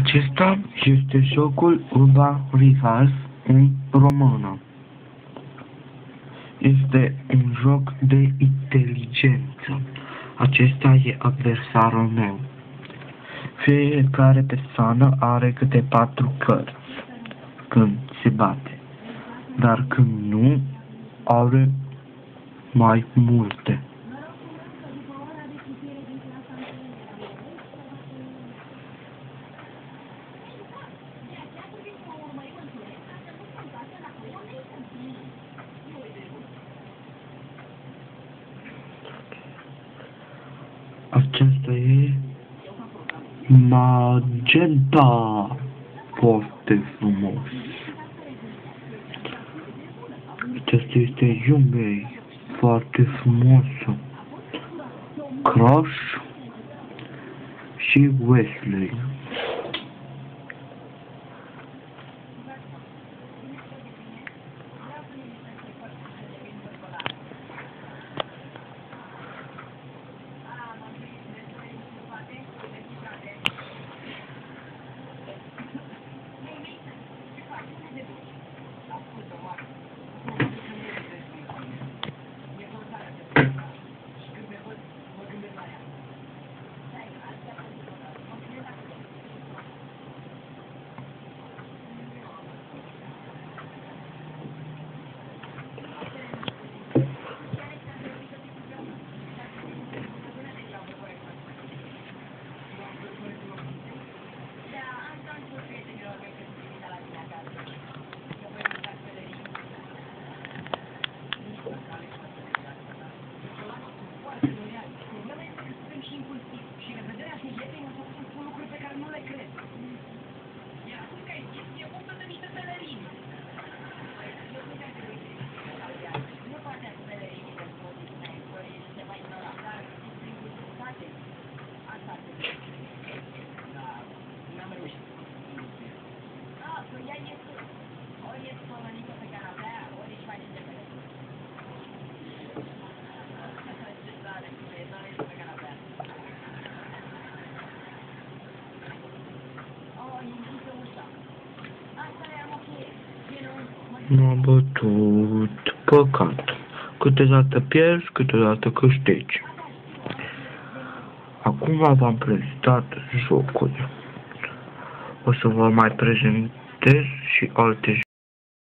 Acesta este jocul Urban Rivals în română. Este un joc de inteligență. Acesta e adversarul meu. Fiecare persoană are câte 4 cărți când se bate, dar când nu, are mai multe. Acesta e magenta, foarte frumos. Acesta este Yumei, foarte frumosă. Crush și Wesley. M-am bătut, păcat. Câteodată pierzi, câteodată câștigi. Acum v-am prezentat jocul. O să vă mai prezentez și alte